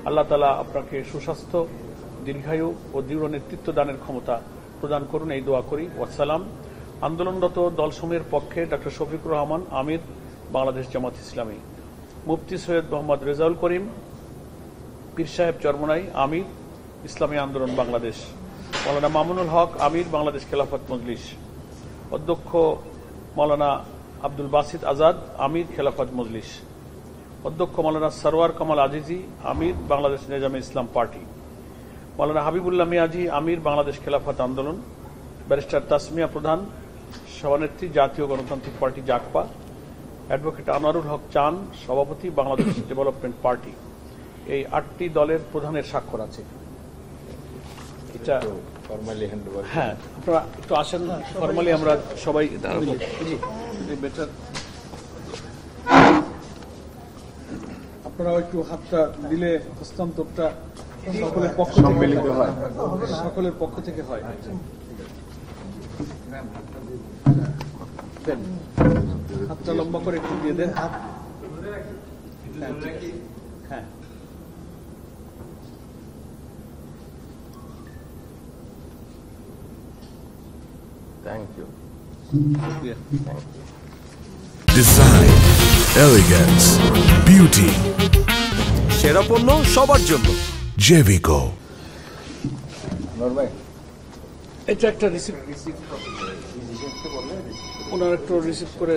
আল্লাহ তাআলা আপনাকে সুস্বাস্থ্য, দীর্ঘায়ু ও দৃঢ় নেতৃত্ব দানের ক্ষমতা প্রদান করুন, এই দোয়া করি। ওয়াসসালাম। আন্দোলনরত দলসমূহের পক্ষে ডক্টর শফিকুর রহমান, আমির, বাংলাদেশ জামাত ইসলামী। মুফতি সৈয়দ মোহাম্মদ রেজাউল করিম, পীর সাহেব চরমোনাই, আমির, ইসলামী আন্দোলন বাংলাদেশ। মাওলানা মামুনুল হক, আমির, বাংলাদেশ খেলাফত মজলিস। অধ্যক্ষ মাওলানা আব্দুল বাসিত আজাদ, আমির, খেলাফত মজলিস। অধ্যক্ষ মাওলানা সরওয়ার কামাল আজিজি, আমির, বাংলাদেশ নেজামে ইসলাম পার্টি। মাওলানা হাবিবুল্লাহ মিয়াজি, আমির, বাংলাদেশ খেলাফত আন্দোলন। ব্যারিস্টার তাসমিয়া প্রধান, সভানেত্রী, জাতীয় গণতান্ত্রিক পার্টি জাকপা। অ্যাডভোকেট আনোয়ারুল হক চান, সভাপতি, বাংলাদেশ ডেভেলপমেন্ট পার্টি। এই 8টি দলের প্রধানের স্বাক্ষর আছে। এটা হ্যাঁ, আপনারা একটু আসেন, ফরমালি আমরা সবাই বেটার। আপনারা একটু হাতটা দিলে হস্তান্তরটা সকলের পক্ষ থেকে হয়, সকলের পক্ষ থেকে হয়। হাতটা লম্বা করে একটু দিয়ে দেন। হ্যাঁ, Thank you. Design, elegance, beauty. সেরা পণ্য সবার জন্য Jevico. এটা একটা রিসিপ্ট, ওনার একটু রিসিভ করে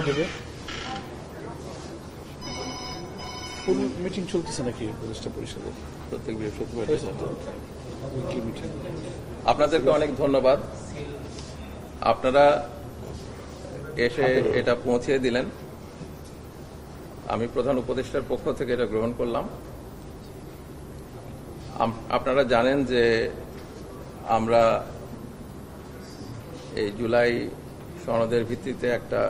দেবে। কোন মিটিং চলতেছে নাকি উপদেষ্টা পরিষদের? প্রত্যেক বৃহস্পতিবার আপনাদেরকে অনেক ধন্যবাদ। আপনারা এসে এটা পৌঁছে দিলেন। আমি প্রধান উপদেষ্টার পক্ষ থেকে এটা গ্রহণ করলাম। আপনারা জানেন যে আমরা এই জুলাই সনদের ভিত্তিতে একটা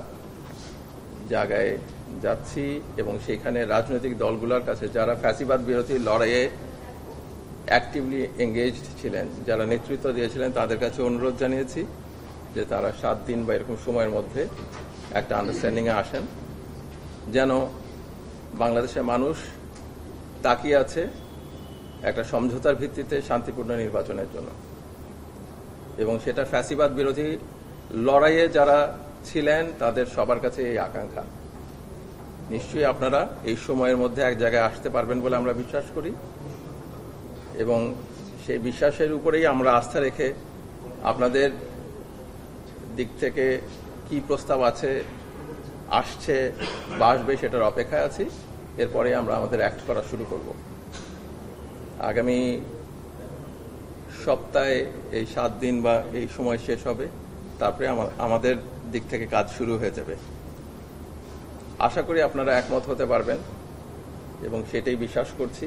জায়গায় যাচ্ছি এবং সেখানে রাজনৈতিক দলগুলোর কাছে যারা ফ্যাসিবাদ বিরোধী লড়াইয়ে অ্যাক্টিভলি এঙ্গেজড ছিলেন, যারা নেতৃত্ব দিয়েছিলেন, তাদের কাছে অনুরোধ জানিয়েছি যে তারা 7 দিন বা এরকম সময়ের মধ্যে একটা আন্ডারস্ট্যান্ডিংয়ে আসেন, যেন বাংলাদেশের মানুষ তাকিয়ে আছে একটা সমঝোতার ভিত্তিতে শান্তিপূর্ণ নির্বাচনের জন্য। এবং সেটা ফ্যাসিবাদ বিরোধী লড়াইয়ে যারা ছিলেন তাদের সবার কাছে এই আকাঙ্ক্ষা। নিশ্চয়ই আপনারা এই সময়ের মধ্যে এক জায়গায় আসতে পারবেন বলে আমরা বিশ্বাস করি এবং সেই বিশ্বাসের উপরেই আমরা আস্থা রেখে আপনাদের দিক থেকে কি প্রস্তাব আছে, আসছে বা আসবে সেটার অপেক্ষায় আছি। এরপরে আমরা আমাদের অ্যাক্ট করা শুরু করব। আগামী সপ্তাহে এই 7 দিন বা এই সময় শেষ হবে, তারপরে আমাদের দিক থেকে কাজ শুরু হয়ে যাবে। আশা করি আপনারা একমত হতে পারবেন এবং সেটাই বিশ্বাস করছি।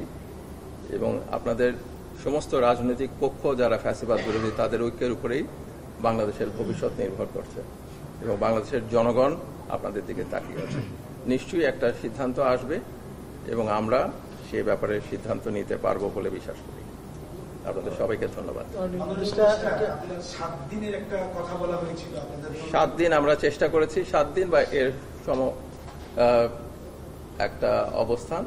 এবং আপনাদের সমস্ত রাজনৈতিক পক্ষ যারা ফ্যাসিবাদ বিরোধী, তাদের ঐক্যের উপরেই বাংলাদেশের ভবিষ্যৎ নির্ভর করছে এবং বাংলাদেশের জনগণ আপনাদের দিকে তাকিয়ে আছে। নিশ্চয়ই একটা সিদ্ধান্ত আসবে এবং আমরা সে ব্যাপারে সিদ্ধান্ত নিতে পারবো বলে বিশ্বাস করি। আপনাদের সবাইকে ধন্যবাদ। 7 দিন আমরা চেষ্টা করেছি, 7 দিন বা এর সম একটা অবস্থান,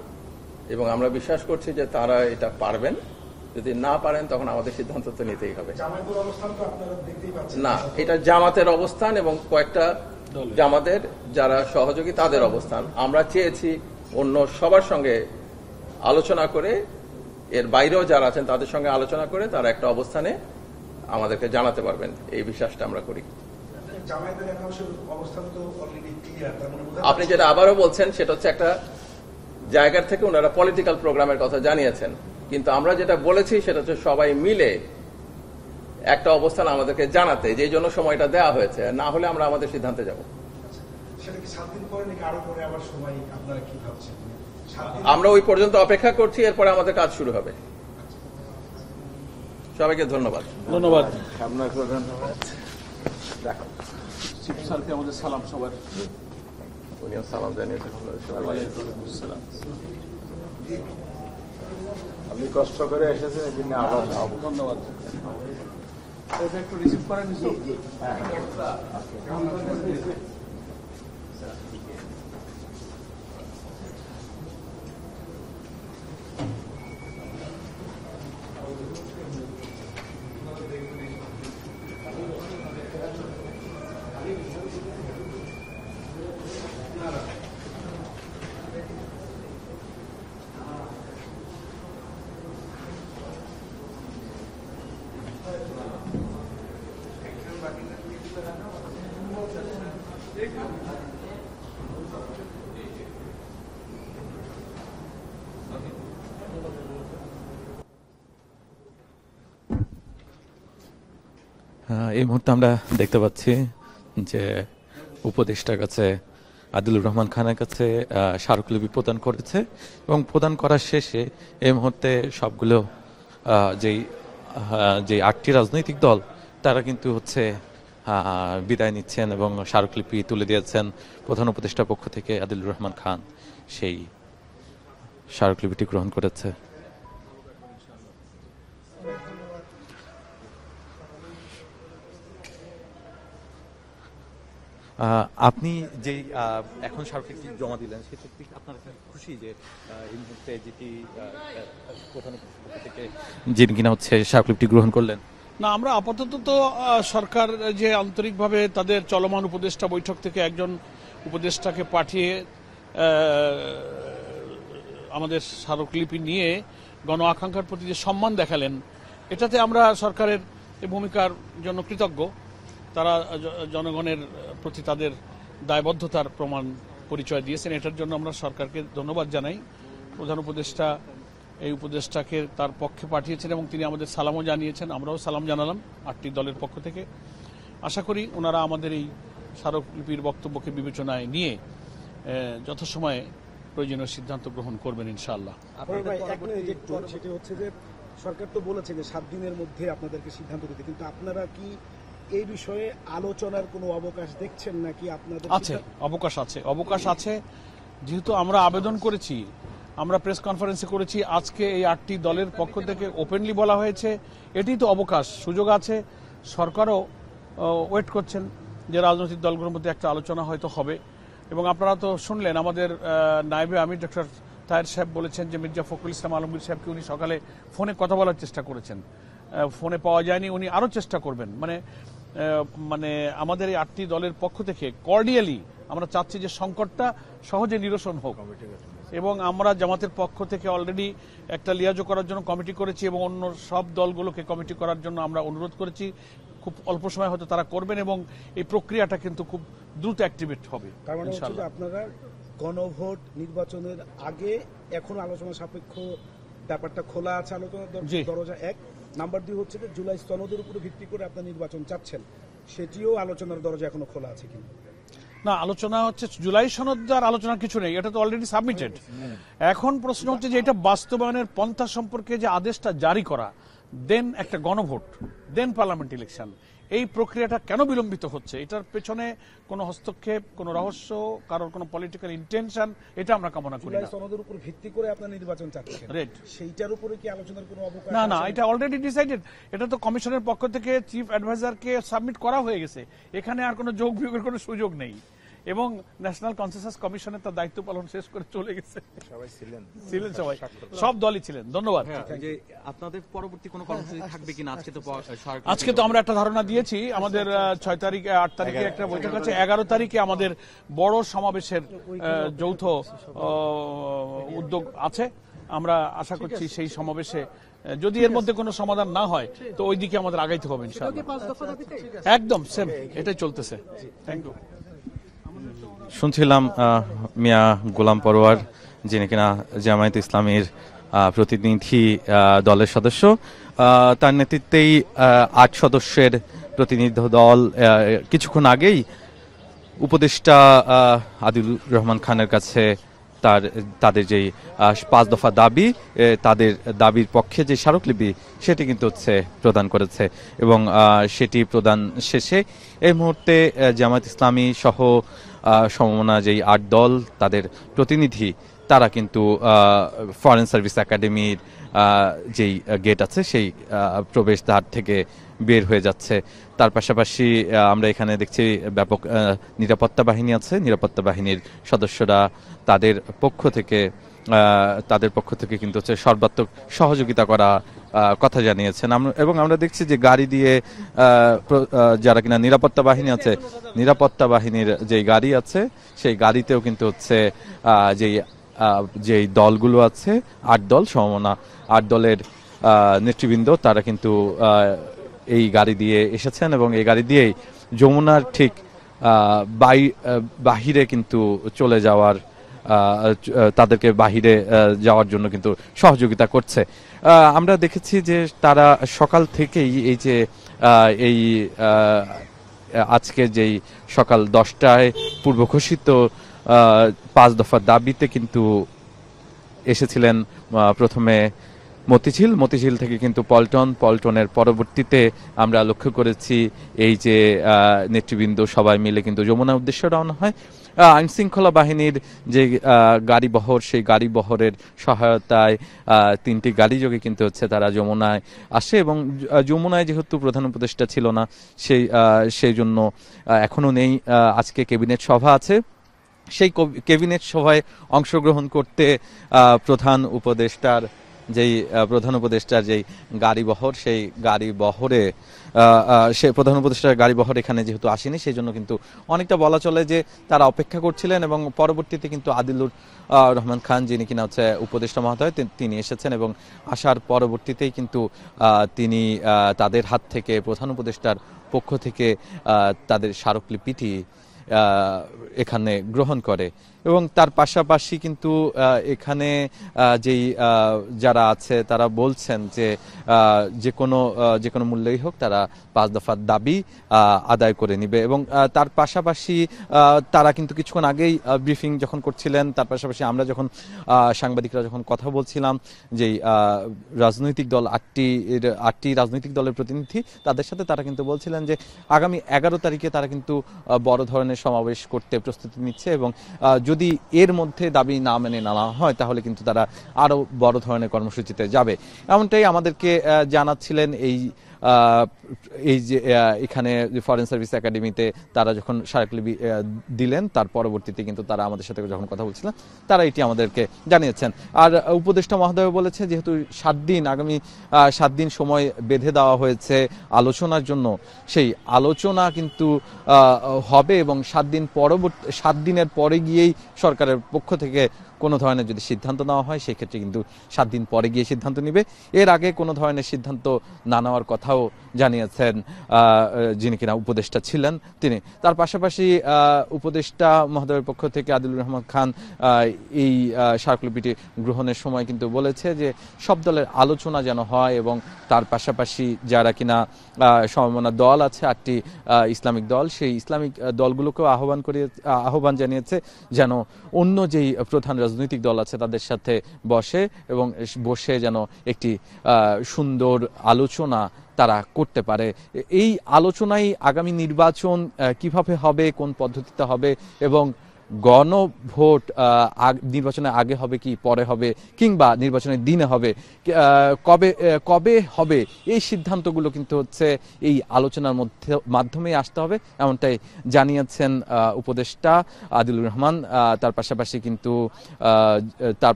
এবং আমরা বিশ্বাস করছি যে তারা এটা পারবেন। যদি না পারেন তখন আমাদের সিদ্ধান্ত তো নিতেই হবে। না, এটা জামাতের অবস্থান এবং কয়েকটা জামাতের যারা সহযোগী তাদের অবস্থান। আমরা চেয়েছি অন্য সবার সঙ্গে আলোচনা করে, এর বাইরেও যারা আছেন তাদের সঙ্গে আলোচনা করে তারা একটা অবস্থানে আমাদেরকে জানাতে পারবেন, এই বিশ্বাসটা আমরা করি। আপনি যেটা আবারও বলছেন সেটা হচ্ছে একটা জায়গার থেকে ওনারা পলিটিক্যাল প্রোগ্রামের কথা জানিয়েছেন, কিন্তু আমরা যেটা বলেছি সেটা হচ্ছে সবাই মিলে একটা অবস্থান আমাদেরকে জানাতে, যে জন্য সময়টা দেওয়া হয়েছে। না হলে আমরা আমাদের সিদ্ধান্তে যাব। আমরা ওই পর্যন্ত অপেক্ষা করছি, এরপরে আমাদের কাজ শুরু হবে। সবাইকে ধন্যবাদ। ধন্যবাদ। আপনাকেও ধন্যবাদ। চিফ স্যারকে আমাদের সালাম সবার। উনিও সালাম জানিয়েছেন। আপনি কষ্ট করে এসেছেন, এই জন্য আবার ধন্যবাদ। একটু রিসিভ করেন। এই মুহূর্তে আমরা দেখতে পাচ্ছি যে উপদেষ্টার কাছে আদিলুর রহমান খানের কাছে স্মারকলিপি প্রদান করেছে এবং প্রদান করার শেষে এই মুহূর্তে সবগুলো যেই 8টি রাজনৈতিক দল তারা কিন্তু হচ্ছে বিদায় নিচ্ছেন এবং স্মারকলিপি তুলে দিয়েছেন প্রধান উপদেষ্টার পক্ষ থেকে আদিলুর রহমান খান সেই স্মারকলিপিটি গ্রহণ করেছে। আপনি যেই এখন স্মারকলিপি জমা দিলেন সেক্ষেত্রে আপনার খুশি যে এই মুহূর্তে যেটি প্রধান উপদেষ্টা থেকে যিনি কিনা হচ্ছে স্মারকলিপিটি গ্রহণ করলেন? না, আমরা আপাতত তো সরকার যে আন্তরিকভাবে তাদের চলমান উপদেষ্টা বৈঠক থেকে একজন উপদেষ্টাকে পাঠিয়ে আমাদের স্মারকলিপি নিয়ে গণ আকাঙ্ক্ষার প্রতি যে সম্মান দেখালেন, এটাতে আমরা সরকারের এই ভূমিকার জন্য কৃতজ্ঞ। তারা জনগণের প্রতি তাদের দায়বদ্ধতার প্রমাণ পরিচয় দিয়েছেন, এটার জন্য আমরা সরকারকে ধন্যবাদ জানাই। প্রধান উপদেষ্টা এই উপদেষ্টাকে তার পক্ষে পাঠিয়েছেন এবং তিনি আমাদের সালামও জানিয়েছেন, আমরাও সালাম জানালাম 8টি দলের পক্ষ থেকে। আশা করি ওনারা আমাদের এই স্মারকলিপির বক্তব্যকে বিবেচনায় নিয়ে যথাসময়ে প্রয়োজনীয় সিদ্ধান্ত গ্রহণ করবেন ইনশাআল্লাহ। সেটা হচ্ছে যে সরকার তো বলেছে যে 7 দিনের মধ্যে আপনাদেরকে সিদ্ধান্ত দিতে, কিন্তু আপনারা কি এই বিষয়ে আলোচনার কোনো অবকাশ দেখছেন নাকি? আপনাদের আছে অবকাশ আছে যেহেতু আমরা আবেদন করেছি, আমরা প্রেস কনফারেন্সে করেছি, আজকে এই 8টি দলের পক্ষ থেকে ওপেনলি বলা হয়েছে, এটি তো অবকাশ, সুযোগ আছে। সরকারও ওয়েট করছেন যে রাজনৈতিক দলগুলোর মধ্যে একটা আলোচনা হয়তো হবে। এবং আপনারা তো শুনলেন আমাদের নায়েবে আমির ডক্টর তাহের সাহেব বলেছেন যে মির্জা ফখরুল ইসলাম আলমগীর সাহেবকে উনি সকালে ফোনে কথা বলার চেষ্টা করেছেন, ফোনে পাওয়া যায়নি, উনি আরও চেষ্টা করবেন। মানে আমাদের এই 8টি দলের পক্ষ থেকে কর্ডিয়ালি আমরা চাচ্ছি যে সংকটটা সহজে নিরসন হোক, এবং আমরা জামাতের পক্ষ থেকে অলরেডি একটা লিয়াজো করার জন্য কমিটি করেছি এবং অন্য সব দলগুলোকে কমিটি করার জন্য আমরা অনুরোধ করেছি। খুব অল্প সময় হয়তো তারা করবেন এবং এই প্রক্রিয়াটা কিন্তু খুব দ্রুত অ্যাক্টিভেট হবে। ইনশাআল্লাহ আপনারা গণভোট নির্বাচনের আগে এখন আলোচনা সাপেক্ষ ব্যাপারটা খোলা আছে, আলোচনার দরজা 1। নাম্বার 2 হচ্ছে যে জুলাই সনদের উপরে ভিত্তি করে আপনার নির্বাচন চাচ্ছেন, সেটিও আলোচনার দরজা এখনো খোলা আছে কিনা? না, আলোচনা হচ্ছে জুলাই সনদ আর আলোচনার কিছু নেই, এটা তো অলরেডি সাবমিটেড। এখন প্রশ্ন হচ্ছে যে এটা বাস্তবায়নের পন্থা সম্পর্কে যে আদেশটা জারি করা, দেন একটা গণভোট, দেন পার্লামেন্ট ইলেকশন, এই প্রক্রিয়াটা কেন বিলম্বিত হচ্ছে? এটার পেছনে কোনো হস্তক্ষেপ, কোনো রহস্য, কারোর কোনো পলিটিক্যাল ইন্টেনশন, এটা আমরা কামনা করি না। সনদের উপর ভিত্তি করে আপনার নির্বাচন চাচ্ছেন, সেইটার উপরে কি আলোচনার কোনো অবকাশ? না, এটা অলরেডি ডিসাইডেড। এটা তো কমিশনের পক্ষ থেকে চিফ অ্যাডভাইজারকে সাবমিট করা হয়ে গেছে, এখানে আর কোনো যোগ বিয়োগের কোনো সুযোগ নেই। এবং ন্যাশনাল কনসেনসাস কমিশনের তার দায়িত্ব পালন শেষ করে চলে গেছে, সবাই ছিলেন সব দলই ছিলেন। ধন্যবাদ। আপনাদের পরবর্তী কোনো কর্মসূচি থাকবে কিনা? আজকে তো আমরা একটা ধারণা দিয়েছি, আমাদের 6 তারিখে 8 তারিখে একটা বৈঠক আছে, 11 তারিখে আমাদের বড় সমাবেশের যৌথ উদ্যোগ আছে। আমরা আশা করছি সেই সমাবেশে যদি এর মধ্যে কোনো সমাধান না হয় তো ওই দিকে আমাদের আগাইতে হবে ইনশাআল্লাহ। একদম সেম, এটাই চলতেছে। Thank you. শুনছিলাম মিয়া গোলাম পরোয়ার, যিনি কিনা জামায়াত ইসলামীর প্রতিনিধি দলের সদস্য, তার নেতৃত্বেই 8 সদস্যের প্রতিনিধি দল কিছুক্ষণ আগেই উপদেষ্টা আদিলুর রহমান খানের কাছে তাদের যেই 5 দফা দাবি, তাদের দাবির পক্ষে যে স্মারকলিপি সেটি কিন্তু হচ্ছে প্রদান করেছে এবং সেটি প্রদান শেষে এই মুহূর্তে জামায়াত ইসলামী সহ সমমনা যেই 8 দল তাদের প্রতিনিধি তারা কিন্তু ফরেন সার্ভিস একাডেমির যেই গেট আছে সেই প্রবেশদ্বার থেকে বের হয়ে যাচ্ছে। তার পাশাপাশি আমরা এখানে দেখছি ব্যাপক নিরাপত্তা বাহিনী আছে, নিরাপত্তা বাহিনীর সদস্যরা তাদের পক্ষ থেকে কিন্তু হচ্ছে সর্বাত্মক সহযোগিতা করা কথা জানিয়েছেন। এবং আমরা দেখছি যে গাড়ি দিয়ে যারা কিনা নিরাপত্তা বাহিনী আছে, নিরাপত্তা বাহিনীর যেই গাড়ি আছে সেই গাড়িতেও কিন্তু হচ্ছে যেই দলগুলো আছে 8 দল সমমনা 8 দলের নেতৃবৃন্দ তারা কিন্তু এই গাড়ি দিয়ে এসেছেন এবং এই গাড়ি দিয়েই যমুনার ঠিক বাহিরে কিন্তু চলে যাওয়ার তাদেরকে বাহিরে যাওয়ার জন্য কিন্তু সহযোগিতা করছে। আমরা দেখেছি যে তারা সকাল থেকেই এই যে এই আজকে যেই সকাল 10টায় পূর্ব ঘোষিত 5 দফার দাবিতে কিন্তু এসেছিলেন প্রথমে মতিঝিল থেকে কিন্তু পল্টনের পরবর্তীতে আমরা লক্ষ্য করেছি এই যে নেতৃবৃন্দ সবাই মিলে কিন্তু যমুনা উদ্দেশ্যে রওনা হয়। আইন শৃঙ্খলা বাহিনীর যে গাড়িবহর, সেই গাড়িবহরের সহায়তায় 3টি গাড়ি যোগে কিন্তু হচ্ছে তারা যমুনায় আসে এবং যমুনায় যেহেতু প্রধান উপদেষ্টা ছিল না সেই জন্য এখনো নেই। আজকে ক্যাবিনেট সভা আছে, সেই ক্যাবিনেট সভায় অংশগ্রহণ করতে প্রধান উপদেষ্টার যেই গাড়িবহর, সেই গাড়িবহরে প্রধান উপদেষ্টার গাড়িবহর এখানে যেহেতু আসেনি, সেই জন্য কিন্তু অনেকটা বলা চলে যে তারা অপেক্ষা করছিলেন এবং পরবর্তীতে কিন্তু আদিলুর রহমান খান, যিনি কিনা হচ্ছে উপদেষ্টা মহোদয়, তিনি এসেছেন এবং আসার পরবর্তীতেই কিন্তু তিনি তাদের হাত থেকে, প্রধান উপদেষ্টার পক্ষ থেকে তাদের স্মারকলিপিটি এখানে গ্রহণ করে এবং তার পাশাপাশি কিন্তু এখানে যেই যারা আছে তারা বলছেন যে যে কোনো মূল্যেই হোক তারা 5 দফার দাবি আদায় করে নিবে এবং তার পাশাপাশি তারা কিন্তু কিছুক্ষণ আগেই ব্রিফিং যখন করছিলেন, তার পাশাপাশি আমরা যখন সাংবাদিকরা যখন কথা বলছিলাম, যেই রাজনৈতিক দল 8টি রাজনৈতিক দলের প্রতিনিধি, তাদের সাথে তারা কিন্তু বলছিলেন যে আগামী 11 তারিখে তারা কিন্তু বড় ধরনের সমাবেশ করতে প্রস্তুতি নিচ্ছে এবং যদি এর মধ্যে দাবি না মেনে নেওয়া হয় তাহলে কিন্তু তারা আরো বড় ধরনের কর্মসূচিতে যাবে, এমনটাই আমাদেরকে জানাচ্ছিলেন এই যে এখানে ফরেন সার্ভিস একাডেমিতে তারা যখন স্মারকলিপি দিলেন, তার পরবর্তীতে কিন্তু তারা আমাদের সাথে যখন কথা বলছিলেন তারা এটি আমাদেরকে জানিয়েছেন। আর উপদেষ্টা মহোদয় বলেছে যেহেতু আগামী 7 দিন সময় বেঁধে দেওয়া হয়েছে আলোচনার জন্য, সেই আলোচনা কিন্তু হবে এবং 7 দিনের পরে গিয়েই সরকারের পক্ষ থেকে কোনো ধরনের যদি সিদ্ধান্ত নেওয়া হয় সেই ক্ষেত্রে কিন্তু 7 দিন পরে গিয়ে সিদ্ধান্ত নেবে। এর আগে কোনো ধরনের সিদ্ধান্ত না নেওয়ার কথাও জানিয়েছেন যিনি কিনা উপদেষ্টা ছিলেন তিনি। তার পাশাপাশি উপদেষ্টা মহোদয়ের পক্ষ থেকে আদিলুর রহমান খান এই স্মারকলিপিটি গ্রহণের সময় কিন্তু বলেছে যে সব দলের আলোচনা যেন হয় এবং তার পাশাপাশি যারা কিনা সমমনা দল আছে 8টি ইসলামিক দল, সেই ইসলামিক দলগুলোকেও আহ্বান জানিয়েছে যেন অন্য যেই প্রধান রাজনৈতিক দল আছে তাদের সাথে বসে যেন একটি সুন্দর আলোচনা তারা করতে পারে। এই আলোচনায় আগামী নির্বাচন কিভাবে হবে, কোন পদ্ধতিতে হবে এবং গণভোট নির্বাচনের আগে হবে কি পরে হবে কিংবা নির্বাচনের দিনে হবে, কবে হবে, এই সিদ্ধান্তগুলো কিন্তু হচ্ছে এই আলোচনার মাধ্যমে আসতে হবে, এমনটাই জানিয়েছেন উপদেষ্টা আদিলুর রহমান। তার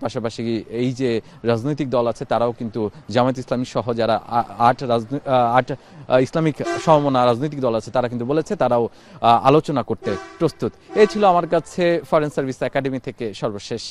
পাশাপাশি এই যে রাজনৈতিক দল আছে তারাও কিন্তু জামায়াত ইসলামী সহ যারা 8 ইসলামিক সমমনা রাজনৈতিক দল আছে তারা কিন্তু বলেছে তারাও আলোচনা করতে প্রস্তুত। এই ছিল আমার কাছে ফরেন সার্ভিস একাডেমি থেকে সর্বশেষ।